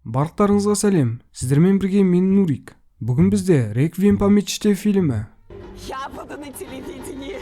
Барлықтарыңызға сәлем. Сіздермен бірге мен Нурик. Бүгін бізде Реквием по мечте фильмі. Я буду на телевидении.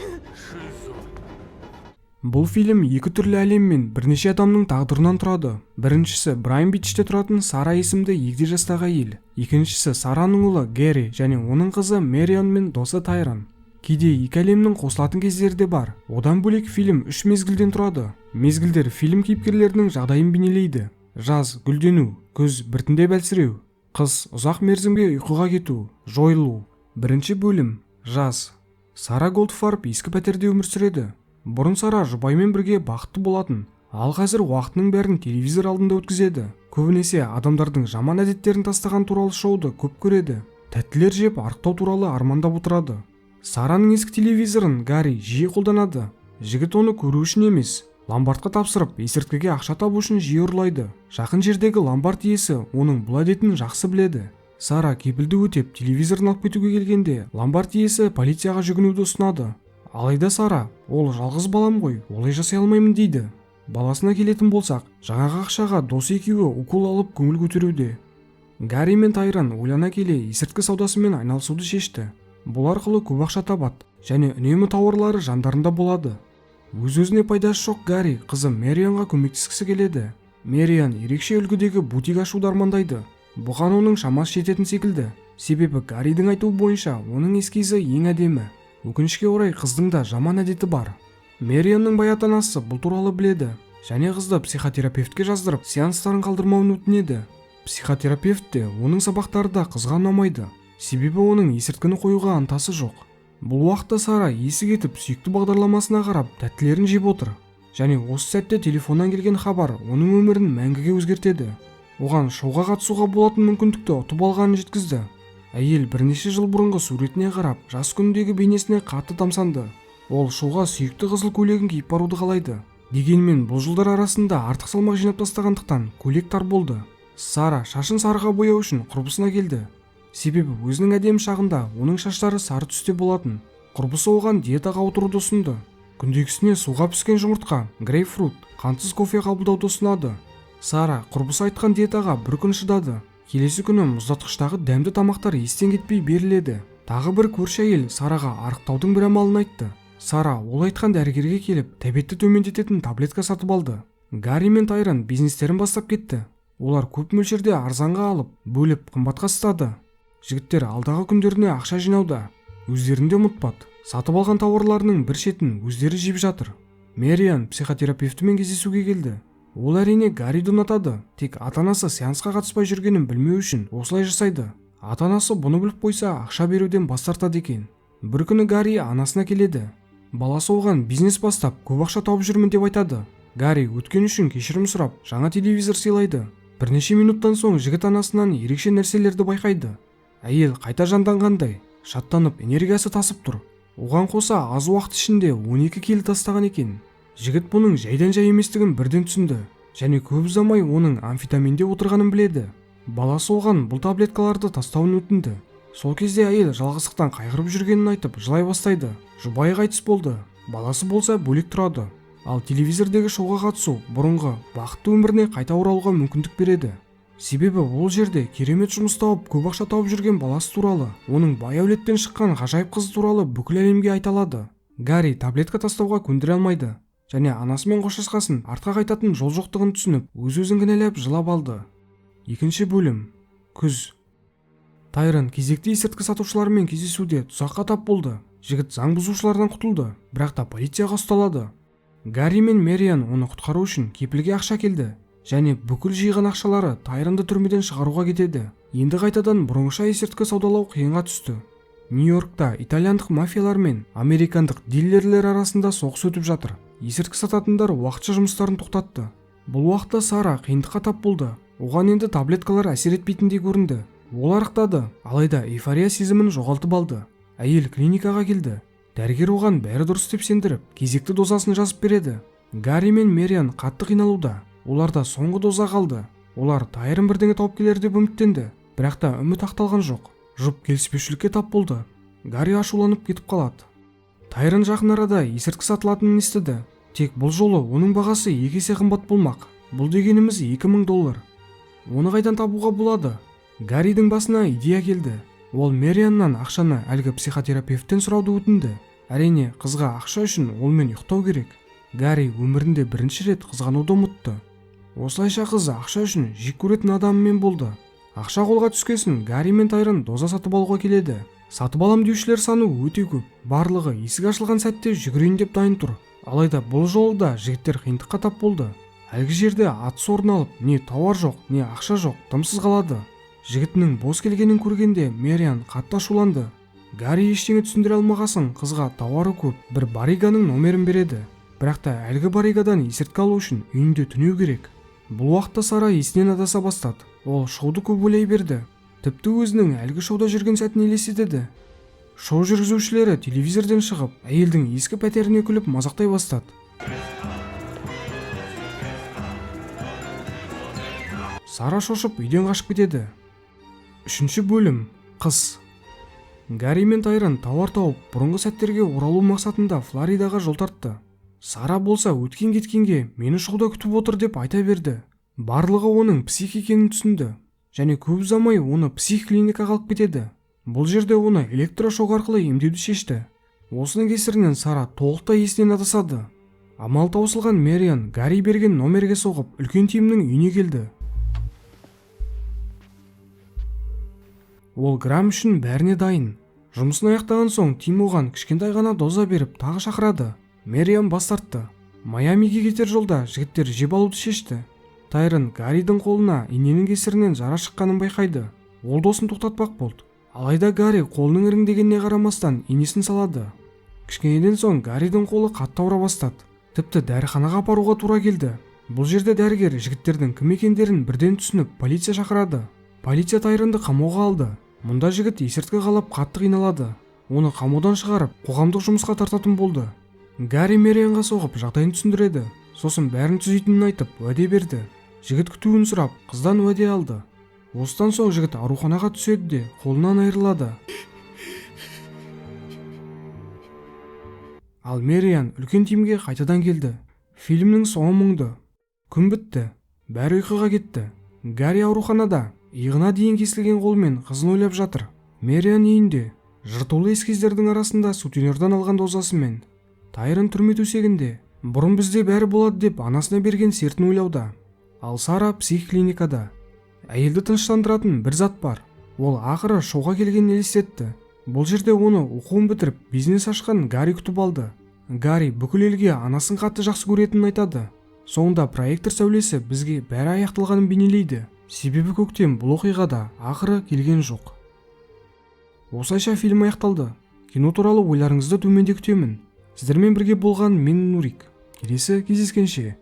Бұл фильм екі түрлі әлем мен бірнеше адамның тағдырынан тұрады. Біріншісі Брайан Бичте тұратын Сара есімді егде жастағы әйел. Екіншісі Сараның ұлы Гэри және оның қызы Мэриан мен досы Тайрон. Кейде екі әлемнің қосылатын кездері де бар. Одан бөлек фильм 3 мезгілден тұрады. Мезгілдер фильм кейіпкерлерінің жағдайын бейнелейді. Жаз – гүлдену, күз – біртіндеп әлсіреу, қыс – ұзақ мерзімге ұйқыға кету, жойылу. Бірінші бөлім – жаз. Сара Голдфарб ескі пәтерде өмір сүреді. Бұрын Сара жұбаймен бірге бақытты болатын, ал қазір уақытының бәрін телевизор алдында өткізеді. Көбінесе адамдардың жаман әдеттерін тастаған туралы шоуды көп көреді. Тәттілер жеп арықтау туралы армандап отырады. Сараның ескі телевизорын Гарри жиі қолданады. Жігіт оны көру үшін емес, ломбардқа тапсырып, есірткіге ақша табу үшін жиі ұрлайды. Жақын жердегі ломбард иесі оның бұл әдетін жақсы біледі. Сара кепілді өтеп телевизорын алып кетуге келгенде, ломбард иесі полицияға жүгінуді ұсынады. Алайда Сара, ол жалғыз балам ғой, олай жасай алмаймын дейді. Баласына келетін болсақ, жаңағы ақшаға досы екеуі укол алып көңіл көтеруде. Гарри мен Тайрон ойлана келе есірткі саудасымен айналысуды шешті. Бұл арқылы көп ақша табады және үнемі тауарлары жандарында болады. Өз-өзіне пайдасы жоқ Гарри қызы Мэрианға көмектескісі келеді. Мэриан ерекше үлгідегі бутик ашуды армандайды. Бұған оның шамасы жететін секілді. Себебі Гарридің айтуы бойынша оның эскизі ең әдемі. Өкінішке орай қыздың да жаман әдеті бар. Мэрианның бай ата-анасы бұл туралы біледі және қызды психотерапевтке жаздырып, сеанстарын қалдырмауын өтінеді. Психотерапевт те оның сабақтары да қызға ұнамайды. Себебі оның есірткіні қоюға ынтасы жоқ. Бұл уақытта Сара есі кетіп сүйікті бағдарламасына қарап тәттілерін жеп отыр. Және осы сәтте телефоннан келген хабар оның өмірін мәңгіге өзгертеді. Оған шоуға қатысуға болатын мүмкіндікті ұтып алғанын жеткізді. Әйел бірнеше жыл бұрынғы суретіне қарап, жас күндегі бейнесіне қатты тамсанды. Ол шоуға сүйікті қызыл көйлегін киіп баруды қалайды. Дегенмен бұл жылдар арасында артық салмақ жинап тастағандықтан көйлек тар болды. Сара шашын сарыға бояу үшін құрбысына келді. Себебі өзінің әдемі шағында оның шаштары сары түсте болатын. Құрбысы оған диетаға отыруды ұсынды. Күндегісіне суға піскен жұмыртқа, грейпфрут, қантсыз кофе қабылдауды ұсынады. Сара құрбысы айтқан диетаға бір күн шыдады. Келесі күні мұздатқыштағы дәмді тамақтар естен кетпей беріледі. Тағы бір көрші әйел Сараға арықтаудың бір амалын айтты. Сара ол айтқан дәрігерге келіп, тәбетті төмендететін таблетка сатып алды. Гарри мен Тайрон бизнестерін бастап кетті. Олар көп мөлшерде арзанға алып, бөліп қымбатқа сатады. Жігіттер алдағы күндеріне ақша жинауда. Өздерінде ұмытпады. Сатып алған тауарларының бір шетін өздері жеп жатыр. Мэриан психотерапевтімен кездесуге келді. Ол әрине Гарриді ұнатады, тек ата-анасы сеансқа қатыспай жүргенін білмеу үшін осылай жасайды. Ата-анасы бұны біліп қойса, ақша беруден бас тартады екен. Бір күні Гарри анасына келеді. Баласы оған бизнес бастап, көп ақша тауып жүрмін деп айтады. Гарри өткен үшін кешірім сұрап, жаңа телевизор сыйлайды. Бірнеше минуттан соң жігіт анасынан ерекше нәрселерді байқайды. Әйел қайта жанданғандай, шаттанып энергиясы тасып тұр. Оған қоса аз уақыт ішінде 12 келі тастаған екен. Жігіт бұның жайдан жай еместігін бірден түсінді және көп ұзамай оның амфетаминде отырғанын біледі. Баласы оған бұл таблеткаларды тастауын өтінді. Сол кезде әйел жалғыздықтан қайғырып жүргенін айтып жылай бастайды. Жұбайы қайтыс болды. Баласы болса бөлек тұрады. Ал телевизордегі шоуға қатысу бұрынғы бақытты өміріне қайта оралуға мүмкіндік береді. Себебі ол жерде керемет жұмыс тауып, көп ақша тауып жүрген баласы туралы, оның бай әулеттен шыққан ғажайып қызы туралы бүкіл әлемге айталады. Гарри таблетка тастауға көндіре алмайды. Және анасымен қоштасқасын артқа қайтатын жол жоқтығын түсініп, өз-өзін кінәлап жылап алды. Екінші бөлім. Күз. Тайрон кезекті есірткі сатушылармен кездесуде тұзаққа тап болды. Жігіт заң бұзушылардан құтылды, бірақ та полицияға ұсталады. Гарри мен Мэриан оны құтқару үшін кепілге ақша келді. Және бүкіл жиған ақшалары Тайронды түрмеден шығаруға кетеді. Енді қайтадан бұрынғыша есірткі саудалау қиынға түсті. Нью-Йоркта итальяндық мафиялар мен американдық дилерлер арасында соғыс өтіп жатыр. Есірткі сататындар уақытша жұмыстарын тоқтатты. Бұл уақытта Сара қиындыққа тап болды. Оған енді таблеткалар әсер етпейтіндей көрінді. Ол арықтады, алайда эйфория сезімін жоғалтып алды. Әйел клиникаға келді. Дәрігер оған бәрі дұрыс деп сендіріп, кезекті дозасын жазып береді. Гарри мен Мэриан қатты қиналуда. Оларда соңғы доза қалды. Олар Тайрон бірдеңе тауып келер деп үміттенді, бірақ та үміт ақталған жоқ. Жұп келіспеушілікке тап болды. Гарри ашуланып кетіп қалады. Тайрон жақын арада есірткі сатылатынын естіді. Тек бұл жолы оның бағасы 2 есе қымбат болмақ. Бұл дегеніміз $2000. Оны қайдан табуға болады? Гарридің басына идея келді. Ол Мэрианнан ақшаны әлгі психотерапевттен сұрауды өтінді. Әрине, қызға ақша үшін олмен ұйықтау керек. Гарри өмірінде бірінші рет қызғануды ұмытты. Осылайша қыз ақша үшін жек көретін адамымен болды. Ақша қолға түскесін Гарри мен Тайрон доза сатып алуға келеді. Сатып алам деушілер саны өте көп. Барлығы есік ашылған сәтте жүгірейін деп дайын тұр. Алайда бұл жолы да жігіттер қиындыққа тап болды. Әлгі жерде атыс орын алып, не тауар жоқ, не ақша жоқ, тымсыз қалады. Жігітінің бос келгенін көргенде Мэриан қатты ашуланды. Гарри ештеңе түсіндіре алмағасын қызға тауары көп бір бариганың номерін береді. Бірақ та әлгі баригадан есірткі алу үшін үйінде түнеу керек. Бұл уақытта Сара есінен адаса бастады. Ол шоуды көп ойлай берді. Тіпті өзінің әлгі шоуда жүрген сәтін елестетеді. Шоу жүргізушілері телевизорден шығып, әйелдің ескі пәтеріне күліп мазақтай бастады. Сара шошып үйден қашып кетеді. 3-ші бөлім. Қыз. Гарри мен Тайрон тауар тауып, бұрынғы сәттерге оралу мақсатында Флоридаға жол тартты. Сара болса өткен кеткенге мені шоуда күтіп отыр деп айта берді. Барлығы оның псих екенін түсінді. Және көп ұзамай оны псих клиникаға алып кетеді. Бұл жерде оны электрошок арқылы емдеуді шешті. Осының кесірінен Сара толықтай есінен адасады. Амал таусылған Мэриан Гарри берген номерге соғып, үлкен Тимнің үйіне келді. Ол Грам үшін бәріне дайын. Жұмысын аяқтаған соң Тим оған кішкентай ғана доза беріп тағы шақырады. Мэриан бас тартты. Майамиге кетер жолда жігіттер жеп алуды шешті. Тайрон Гарридің қолына иненің кесірінен жара шыққанын байқайды. Ол досын тоқтатпақ болды. Алайда Гарри қолының іріңдегеніне қарамастан инесін салады. Кішкенеден соң Гарридің қолы қатты ауыра бастады. Тіпті дәріханаға апаруға тура келді. Бұл жерде дәрігер жігіттердің кім екендерін бірден түсініп полиция шақырады. Полиция Тайронды қамауға алды. Мұнда жігіт есірткі қалап қатты қиналады. Оны қамаудан шығарып, қоғамдық жұмысқа тартатын болды. Гарри Мэрианға соғып жағдайын түсіндіреді. Сосын бәрін түзейтінін айтып, уәде берді. Жігіт күтуін сұрап, қыздан уәде алды. Осыдан соң жігіт ауруханаға түседі де қолынан айырылады. Ал Мэриан үлкен Тимге қайтадан келді. Фильмнің соңы мұңды. Күн бітті. Бәрі ұйқыға кетті. Гарри ауруханада иығына дейін кесілген қолмен қызын ойлап жатыр. Мэриан үйінде жыртулы эскиздердің арасында сутенерден алған дозасымен. Тайрон түрме төсегінде. Бұрын бізде бәрі болады деп анасына берген сертін ойлауда. Ал Сара психклиникада. Әйелді тыныштандыратын бір зат бар. Ол ақыры шоуға келгенін елестетті. Бұл жерде оны оқуын бітіріп бизнес ашқан Гарри күтіп алды. Гарри бүкіл елге анасын қатты жақсы көретінін айтады. Соңында проектор сәулесі бізге бәрі аяқталғанын бейнелейді. Себебі көктем бұл оқиғада ақыры келген жоқ. Осылайша фильм аяқталды. Кино туралы ойларыңызды төменде күтемін. Сіздермен бірге болған мен Нурик. Келесі кездескенше.